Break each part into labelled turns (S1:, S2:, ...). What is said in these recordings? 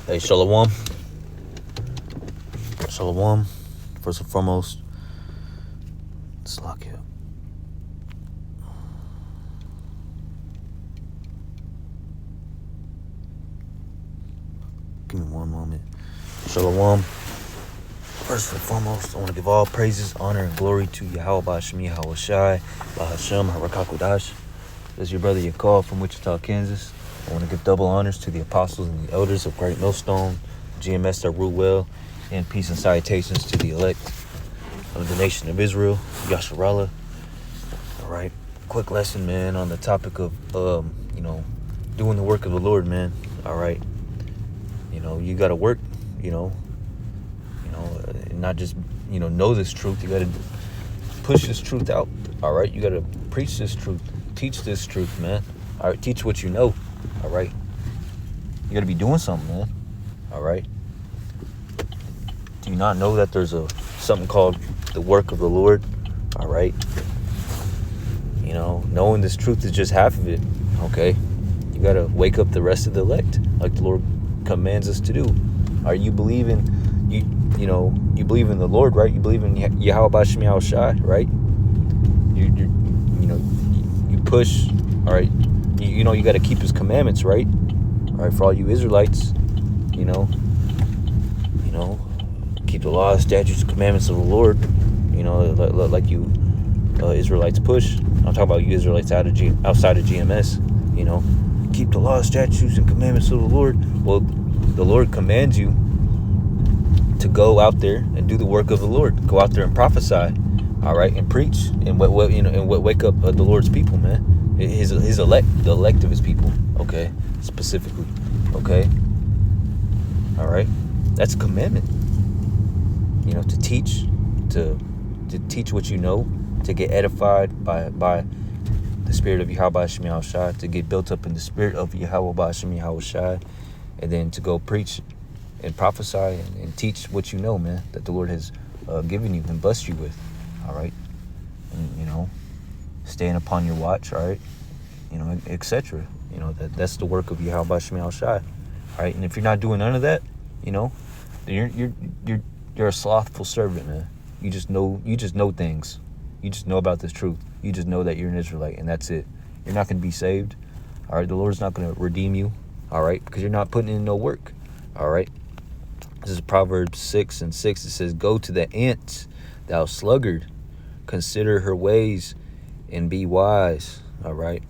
S1: Hey, Shalom. Shalom. First and foremost, let's lock it up. Give me one moment. Shalom. First and foremost, I want to give all praises, honor, and glory to Yahweh B'Shem Yahweh Shai, Bahashem, Harakakodash. This is your brother Yakov from Wichita, Kansas. I want to give double honors to the apostles and the elders of Great Millstone, GMS that rule well, and peace and salutations to the elect of the nation of Israel, Yasharallah. All right, quick lesson, man, on the topic of, doing the work of the Lord, man. All right, you got to work, and not just, know this truth. You got to push this truth out. All right, you got to preach this truth, teach this truth, man. All right, teach what you know. All right, you got to be doing something, man. All right. Do you not know that there's something called the work of the Lord? All right. Knowing this truth is just half of it. Okay. You got to wake up the rest of the elect, like the Lord commands us to do. Are you believing? You believe in the Lord, right? You believe in Yahweh B'Shem Yahweh Shai, right? You push. All right. You got to keep His commandments, right? All right. For all you Israelites, keep the laws, statutes, and commandments of the Lord. Like you Israelites push. I'm talking about you Israelites outside of GMS. Keep the laws, statutes, and commandments of the Lord. Well, the Lord commands you to go out there and do the work of the Lord. Go out there and prophesy, all right, and preach, and wake up the Lord's people, man. His elect, the elect of His people. Okay, specifically. Okay. All right, that's a commandment. To teach what you know, to get edified by the spirit of Yahweh B'Shem Yahweh Shai, to get built up in the spirit of Yahweh B'Shem Yahweh Shai, and then to go preach and prophesy and teach what you know, man, that the Lord has given you and blessed you with, all right? And, staying upon your watch, all right? Etc. That's the work of Yahweh B'Shem Yahweh Shai, all right? And if you're not doing none of that, then you're a slothful servant, man. You just know things. You just know about this truth. You just know that you're an Israelite, and that's it. You're not going to be saved, all right? The Lord's not going to redeem you, all right? Because you're not putting in no work, all right? This is Proverbs 6:6. It says, "Go to the ant, thou sluggard. Consider her ways and be wise." All right?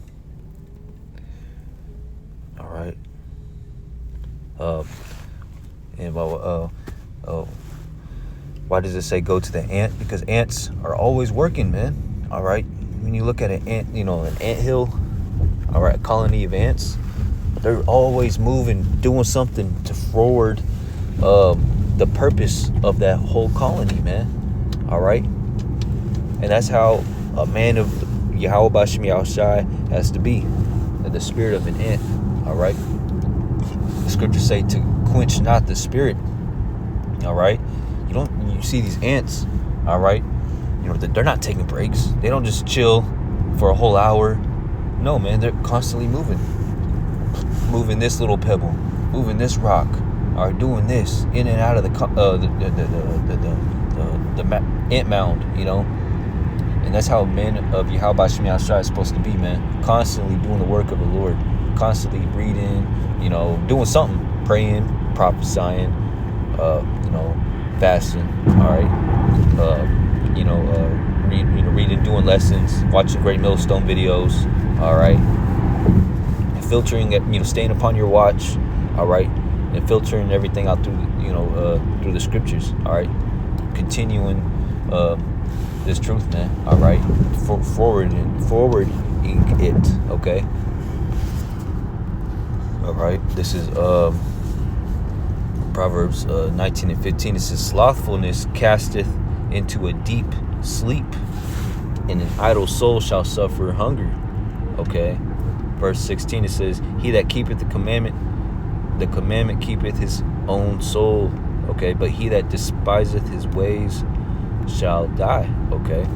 S1: All right. Why does it say go to the ant? Because ants are always working, man. All right. When you look at an ant, an anthill, all right, a colony of ants, they're always moving, doing something to forward the purpose of that whole colony, man. All right. And that's how a man of Yahweh B'Shem Yahweh Shai has to be, the spirit of an ant. All right. The scriptures say to quench not the spirit. All right. You see these ants, all right, they're not taking breaks. They don't just chill for a whole hour. No, man, they're constantly moving this little pebble, moving this rock, or doing this in and out of the ant mound, and that's how men of Yahweh B'Shem Yahweh Shai is supposed to be, man. Constantly doing the work of the Lord, constantly reading, doing something, praying, prophesying, fasting, all right, reading, doing lessons, watching Great Millstone videos, all right, and filtering it, staying upon your watch, all right, and filtering everything out through, through the scriptures, all right, continuing this truth, man, all right, forwarding it, okay, all right, this is Proverbs 19:15. It says, "Slothfulness casteth into a deep sleep, and an idle soul shall suffer hunger." Okay. Verse 16, it says, "He that keepeth the commandment keepeth his own soul." Okay. But he that despiseth his ways shall die. Okay.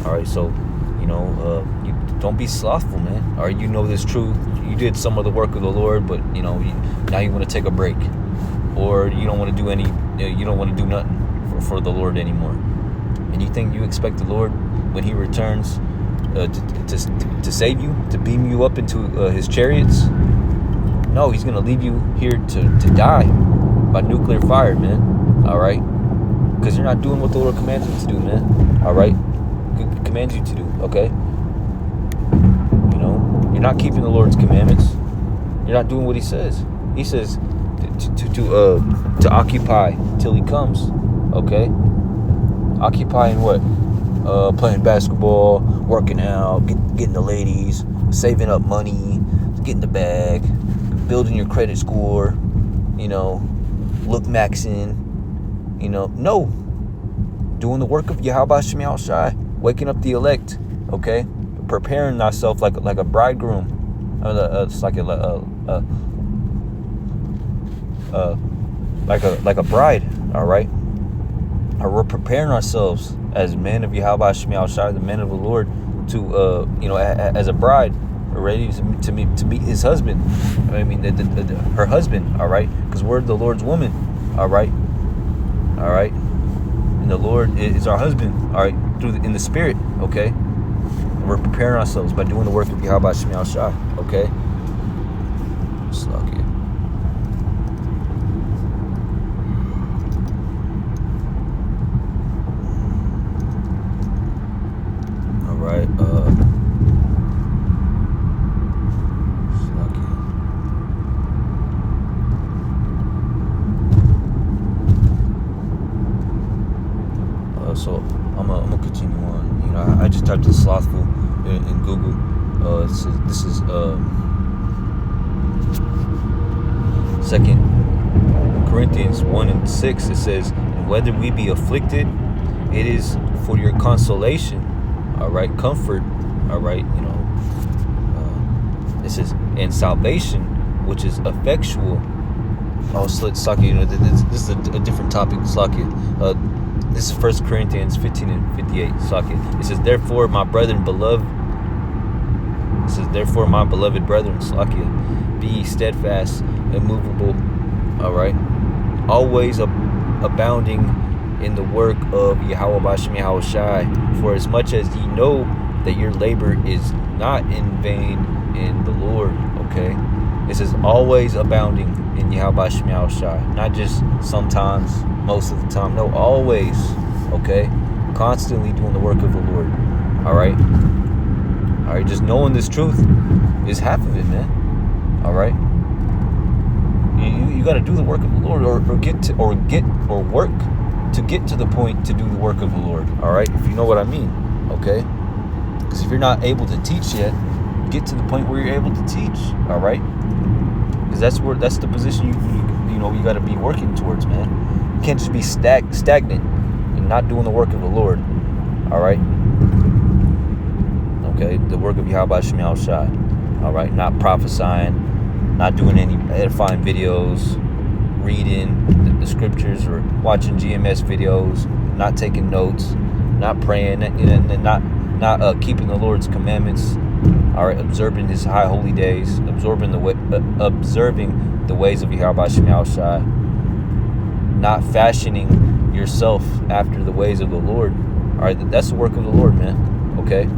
S1: All right. So, you don't be slothful, man. Or you know this truth. you did some of the work of the Lord, but now you want to take a break, or you don't want to do you don't want to do nothing for the Lord anymore. And you think you expect the Lord, when he returns, to save you, to beam you up into his chariots? No, he's gonna leave you here to die by nuclear fire, man. All right, because you're not doing what the Lord commands you to do, man. All right, commands you to do. Okay. You're not keeping the Lord's commandments. You're not doing what he says. He says to occupy till he comes. Okay? Occupying what? Playing basketball, working out, getting the ladies, saving up money, getting the bag, building your credit score, look maxing, no. Doing the work of Yahweh Shem Shai, waking up the elect, okay? Preparing thyself like a bridegroom. It's like a bride. All right. We're preparing ourselves as men of Yahweh Shem Shai, the men of the Lord, to as a bride, ready to meet his husband. I mean, her husband. All right, because we're the Lord's woman. All right. And the Lord is our husband. All right, in the spirit. Okay. We're preparing ourselves by doing the work of Yahweh Shem Shai. Okay? Suck it. Alright, suck it. So I'm gonna continue on. I just typed in slothful in Google. This is 2 Corinthians 1:6. It says, "And whether we be afflicted, it is for your consolation." All right, comfort. All right, it says, "And salvation, which is effectual." Oh, Slaki, this is a different topic, Slaki. This is 1 Corinthians 15:58. It says, therefore, my beloved brethren, be ye steadfast, immovable, all right, always abounding in the work of Yahweh Bashem Yahweh Shai, for as much as ye know that your labor is not in vain in the Lord. Okay, it says always abounding in Yahweh Bashem Yahweh Shai, not just sometimes, most of the time. No, always. Okay, constantly doing the work of the Lord. All right. Just knowing this truth is half of it, man. All right. You got to do the work of the Lord, or work to get to the point to do the work of the Lord. All right, if you know what I mean. Okay, because if you're not able to teach yet, get to the point where you're able to teach. All right, because that's the position you got to be working towards, man. You can't just be stagnant and not doing the work of the Lord. All right. Okay, the work of Yahweh Shem Shai. All right, not prophesying, not doing any edifying videos, reading the scriptures or watching GMS videos, not taking notes, not praying, and not keeping the Lord's commandments. All right, observing His high holy days, observing the ways of Yahweh Shem Shai, not fashioning yourself after the ways of the Lord. All right, that's the work of the Lord, man. Okay.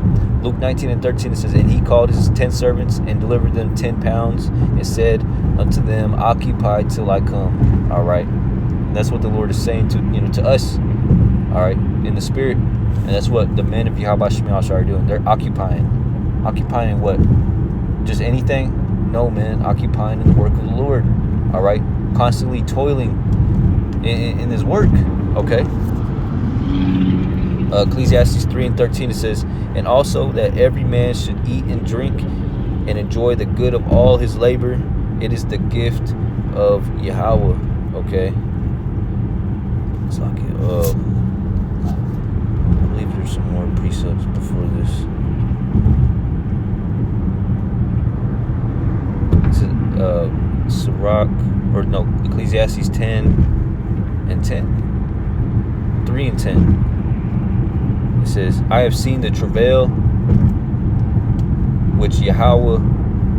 S1: Luke 19:13, it says, and he called his 10 servants and delivered them 10 pounds and said unto them, occupy till I come. All right. And that's what the Lord is saying to us. All right. In the spirit. And that's what the men of Yahweh Shem Shai are doing. They're occupying. Occupying what? Just anything? No, man. Occupying in the work of the Lord. All right. Constantly toiling in his work. Okay. Ecclesiastes 3:13, it says, and also that every man should eat and drink and enjoy the good of all his labor. It is the gift of Yahweh. Okay. It's like I believe there's some more precepts before this. It's Ecclesiastes 10:10. 3:10. It says, I have seen the travail which Yahweh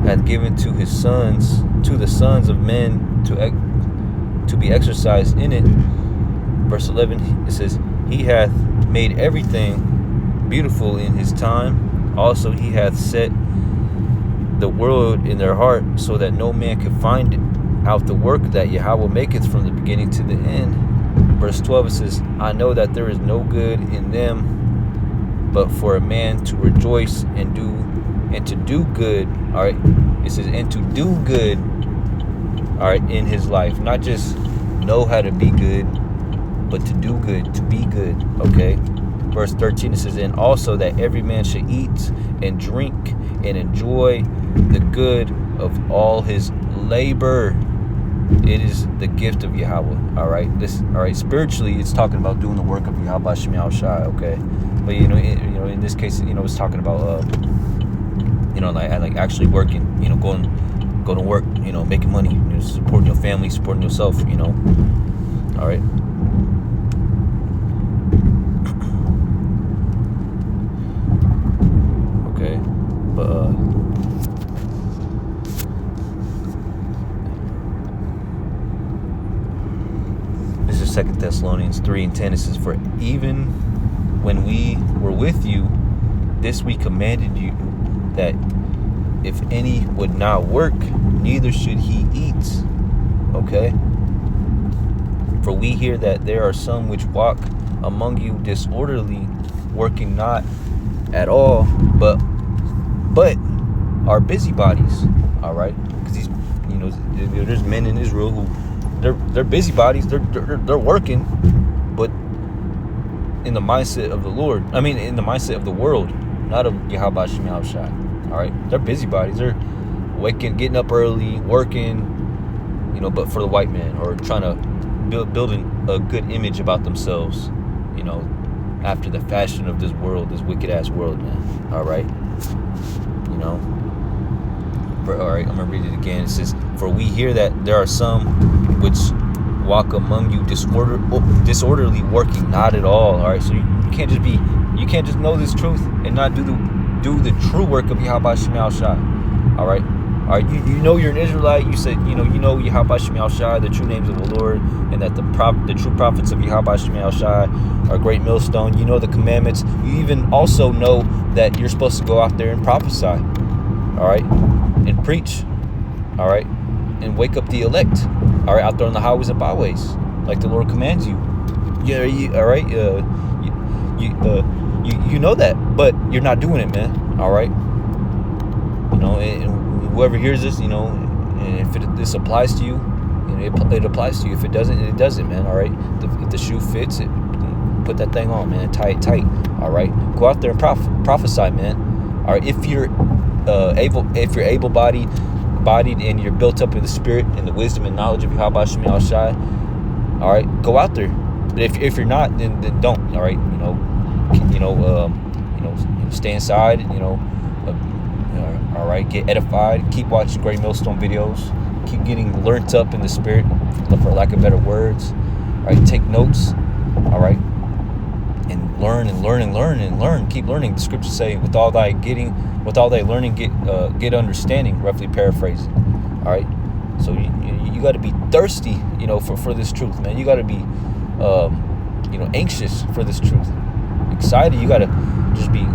S1: hath given to his sons, to the sons of men, to be exercised in it. Verse 11, it says, he hath made everything beautiful in his time. Also he hath set the world in their heart, so that no man can find out the work that Yahweh maketh from the beginning to the end. Verse 12, it says, I know that there is no good in them, but for a man to rejoice and to do good. All right, it says, and to do good, all right, in his life. Not just know how to be good, but to do good, to be good. Okay. Verse 13, it says, and also that every man should eat and drink and enjoy the good of all his labor. It is the gift of Yahweh. All right. Spiritually, it's talking about doing the work of Yahweh Shem Shai. Okay. But in this case, it's talking about like actually working. Going to work. Making money. Supporting your family, supporting yourself. All right. Okay. But this is 2 Thessalonians 3:10. It says, for even when we were with you, this we commanded you, that if any would not work, neither should he eat. Okay. For we hear that there are some which walk among you disorderly, working not at all, but are busybodies. All right, because there's men in Israel who they're busybodies. They're working, but in the mindset of the Lord. I mean, in the mindset of the world, not of Yahweh Shem Shai. All right, they're busybodies. They're getting up early, working, but for the white man, or trying to building a good image about themselves, after the fashion of this world, this wicked ass world, man. All right, all right, I'm gonna read it again. It says, for we hear that there are some which walk among you disorderly, working not at all. All right, so you can't just know this truth and not do the true work of Yahweh Shem Shai. All right, you're an Israelite. You said you know Yahweh Shem Shai, the true names of the Lord, and that the true prophets of Yahweh Shem Shai are a great millstone. You know the commandments. You even also know that you're supposed to go out there and prophesy. All right, and preach. All right, and wake up the elect. All right, out there on the highways and byways, like the Lord commands you. Yeah, all right. You know that, but you're not doing it, man. All right. And whoever hears this, and if this applies to you, it applies to you. If it doesn't, it doesn't, man. All right. If the shoe fits, put that thing on, man. Tie it tight. All right. Go out there and prophesy, man. All right. If you're able-bodied and you're built up in the spirit and the wisdom and knowledge of Yahweh Shem Shai, all right, go out there. But if you're not, then don't. All right. Stay inside. All right, get edified. Keep watching Great Millstone videos. Keep getting learnt up in the spirit, for lack of better words. All right, take notes. All right, and learn and learn and learn and learn. Keep learning. The scriptures say, with all thy learning, get understanding. Roughly paraphrasing. All right, so you got to be thirsty, for this truth, man. You got to be, anxious for this truth. Excited. You got to just be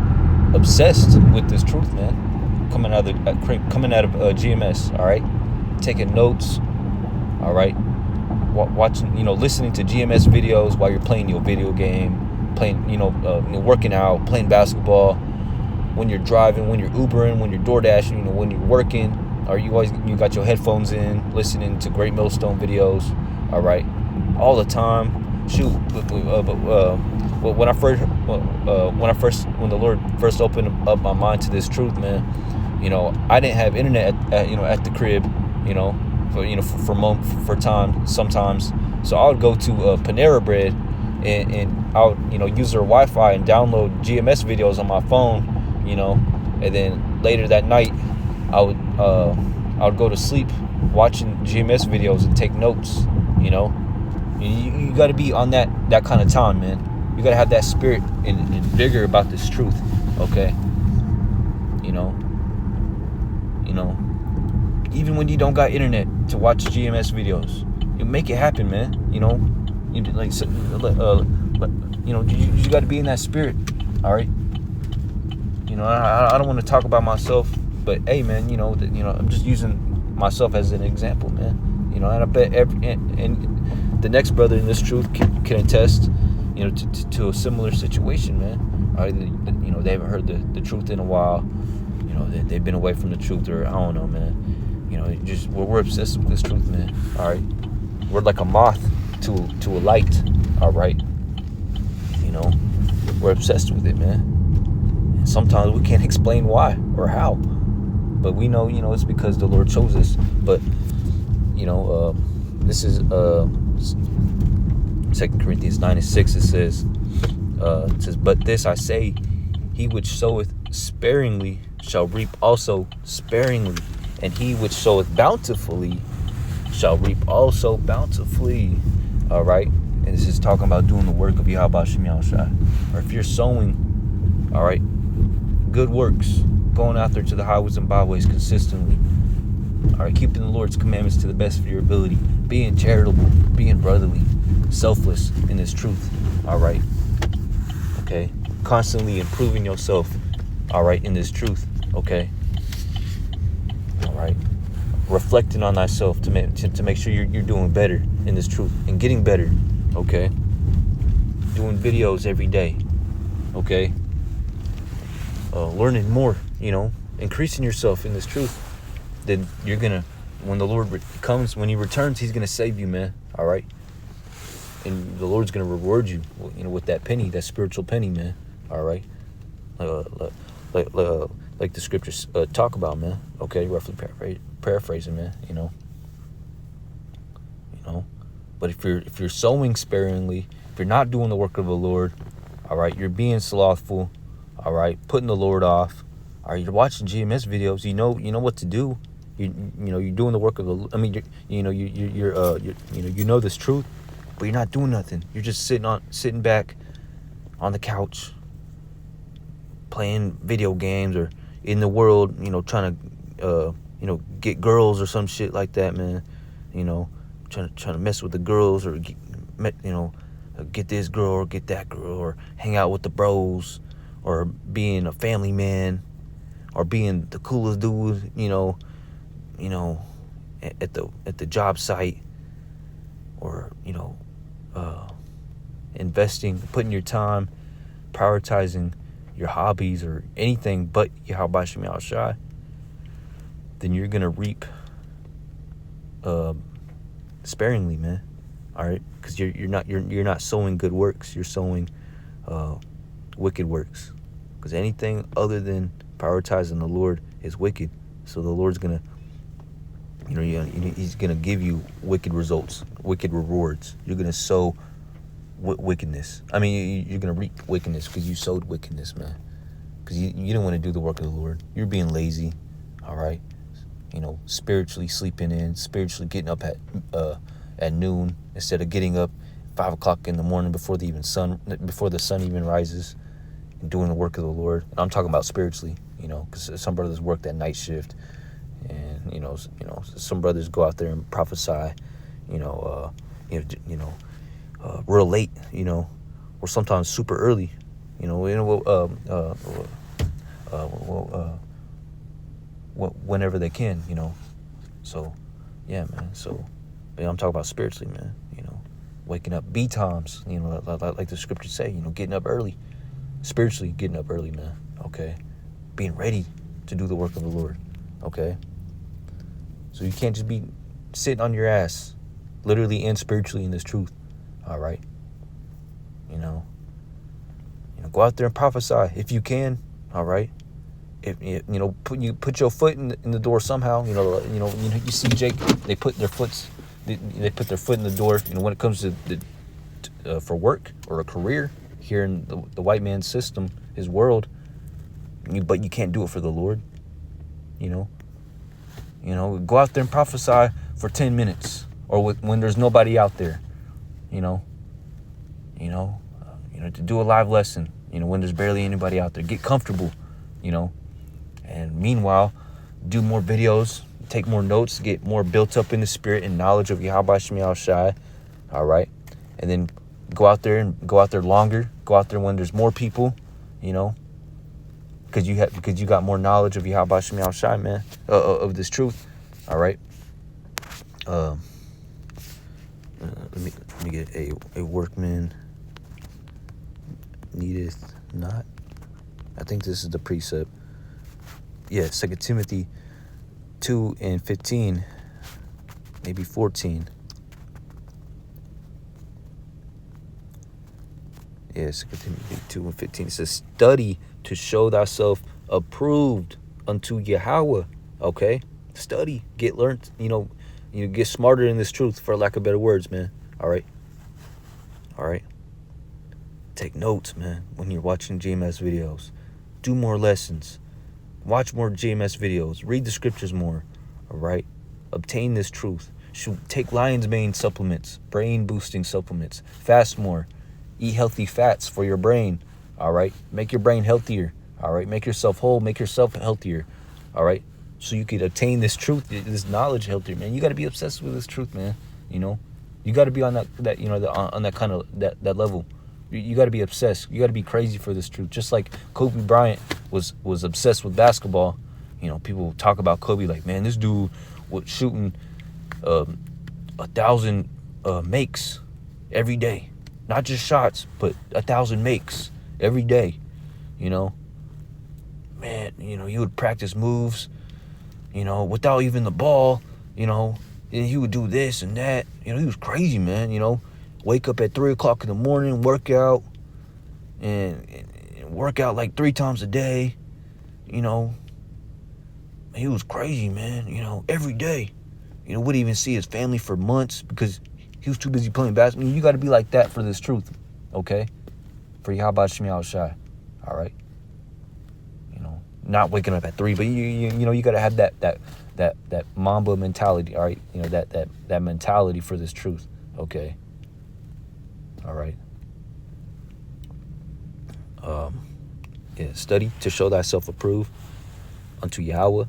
S1: obsessed with this truth, man. Coming out of GMS, all right, taking notes, all right, watching, listening to GMS videos while you're playing your video game, playing, working out, playing basketball, when you're driving, when you're Ubering, when you're DoorDashing, when you're working, or you got your headphones in, listening to Great Millstone videos, all right, all the time. Shoot, when the Lord first opened up my mind to this truth, man, I didn't have internet at the crib, for time sometimes. So I would go to Panera Bread and I would use their Wi-Fi and download GMS videos on my phone, and then later that night I would go to sleep watching GMS videos and take notes. You got to be on that kind of time, man. You got to have that spirit and vigor about this truth, okay? even when you don't got internet to watch GMS videos, you make it happen, man. You know, you you got to be in that spirit. All right. You know, I don't want to talk about myself, but hey, man, I'm just using myself as an example, man. You know, and I bet and the next brother in this truth can attest, to a similar situation, man. All right, they haven't heard the truth in a while. You know, they've been away from the truth, or I don't know, man. You know, we're obsessed with this truth, man. All right, we're like a moth to a light. All right, you know, we're obsessed with it, man. And sometimes we can't explain why or how, but we know, it's because the Lord chose us. But this is 2 Corinthians 9:6. It says, but this I say, he which soweth sparingly shall reap also sparingly, and he which soweth bountifully shall reap also bountifully. All right, and this is talking about doing the work of Yahweh Shem Yahushua. Or if you're sowing, all right, good works, going out there to the highways and byways consistently, all right, keeping the Lord's commandments to the best of your ability, being charitable, being brotherly, selfless in this truth, all right, okay, constantly improving yourself, all right, in this truth, okay, all right, reflecting on thyself to make sure you're doing better in this truth and getting better, okay, doing videos every day, okay, learning more, increasing yourself in this truth, then you're gonna, when the Lord comes, when he returns, he's gonna save you, man, all right, and the Lord's gonna reward you, with that penny, that spiritual penny, man, all right, like the scriptures talk about, man, okay, roughly paraphrasing, man, but if you're sowing sparingly, if you're not doing the work of the Lord, all right, you're being slothful, all right, putting the Lord off, all right, you're watching GMS videos, you know what to do, you're doing the work of the, I mean, you're this truth, but you're not doing nothing. You're just sitting back on the couch, playing video games, or in the world, trying to, get girls or some shit like that, man. Trying to mess with the girls, or get this girl or get that girl, or hang out with the bros, or being a family man, or being the coolest dude, at the job site, or investing, putting your time, prioritizing your hobbies or anything but Yahweh Shem Yahushua, then you're gonna reap sparingly, man. All right, because you're not sowing good works. You're sowing wicked works. Because anything other than prioritizing the Lord is wicked. So the Lord's gonna, he's gonna give you wicked results, wicked rewards. You're gonna sow wickedness. I mean, you're gonna reap wickedness because you sowed wickedness, man. Because you didn't want to do the work of the Lord. You're being lazy, all right. Spiritually sleeping in, spiritually getting up at noon instead of getting up 5 o'clock in the morning before the sun even rises, and doing the work of the Lord. And I'm talking about spiritually, because some brothers work that night shift, and some brothers go out there and prophesy, real late, or sometimes super early, whenever they can, So, yeah, man. So, I'm talking about spiritually, man. Waking up B times, like the scriptures say, getting up early, spiritually getting up early, man. Okay, being ready to do the work of the Lord. Okay. So you can't just be sitting on your ass, literally and spiritually, in this truth. All right. Go out there and prophesy if you can. All right. If put your foot in the door somehow. You see Jake. They put their foot in the door. When it comes to for work or a career here in the white man's system, his world. But you can't do it for the Lord. Go out there and prophesy for 10 minutes, or when there's nobody out there. To do a live lesson. When there's barely anybody out there, get comfortable. And meanwhile, do more videos, take more notes, get more built up in the spirit and knowledge of Yahweh Shem Yahushai. All right. And then go out there longer. Go out there when there's more people, you know, because you got more knowledge of Yahweh Shem Yahushai, man, of this truth. All right. Let me get a workman needeth not. I think this is the precept. Yeah, 2 Timothy 2:15, maybe 14. Yeah, 2 Timothy 2:15. It says, study to show thyself approved unto Yahweh. Okay? Study. Get learned, you get smarter in this truth, for lack of better words, man. All right? All right? Take notes, man, when you're watching GMS videos. Do more lessons. Watch more GMS videos. Read the scriptures more. All right? Obtain this truth. Take lion's mane supplements, brain boosting supplements. Fast more. Eat healthy fats for your brain. All right? Make your brain healthier. All right? Make yourself whole. Make yourself healthier. All right? So you could obtain this truth, this knowledge healthier, man. You got to be obsessed with this truth, man. You got to be on that on that kind of that level. You got to be obsessed. You got to be crazy for this truth. Just like Kobe Bryant was obsessed with basketball. People talk about Kobe like, man, this dude was shooting 1,000 makes every day. Not just shots, but 1,000 makes every day. Man, he would practice moves, without even the ball, and he would do this and that. He was crazy, man, Wake up at 3 o'clock in the morning, work out, and work out like 3 times a day. He was crazy, man, every day. Wouldn't even see his family for months because he was too busy playing basketball. You got to be like that for this truth, okay? For Yahweh Shem Yahushai, all right? Not waking up at 3, but you got to have that Mamba mentality, all right? That mentality for this truth, okay? All right. Study to show thyself approved unto Yahweh,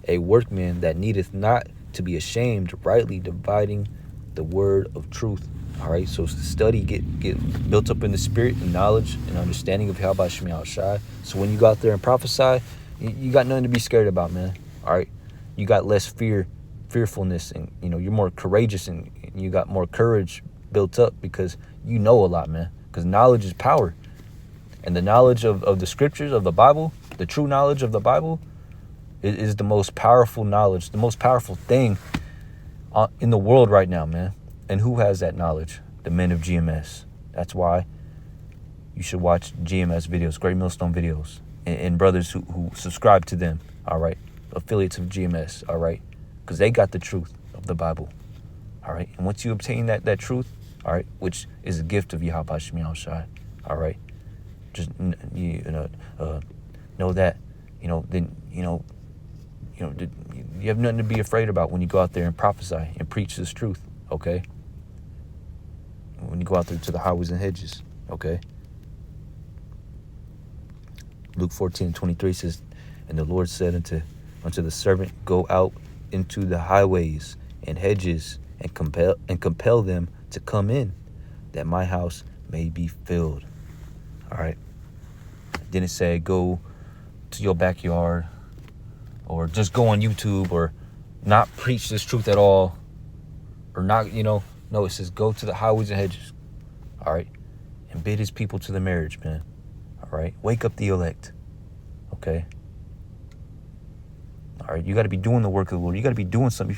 S1: a workman that needeth not to be ashamed, rightly dividing the word of truth. All right. So study, get built up in the spirit and knowledge and understanding of Yahweh Shem Yahushai. So when you go out there and prophesy, you got nothing to be scared about, man. All right. You got less fearfulness, and you're more courageous, and you got more courage built up because you know a lot, man. Because knowledge is power. And the knowledge of the scriptures, of the Bible, the true knowledge of the Bible is the most powerful knowledge, the most powerful thing in the world right now, man. And who has that knowledge? The men of GMS. That's why you should watch GMS videos, Great Millstone videos, and brothers who subscribe to them, all right? Affiliates of GMS, all right? Because they got the truth of the Bible, all right? And once you obtain that truth, all right, which is a gift of Yahweh Shem Yahushai, all right? Just know that, then, you have nothing to be afraid about when you go out there and prophesy and preach this truth, okay? When you go out there to the highways and hedges, okay? Luke 14:23 says, and the Lord said unto the servant, go out into the highways and hedges and compel them to come in, that my house may be filled. All right. Didn't say go to your backyard or just go on YouTube or not preach this truth at all or not, no, it says go to the highways and hedges. All right. And bid his people to the marriage, man. All right. Wake up the elect. Okay. All right. You got to be doing the work of the Lord. You got to be doing something.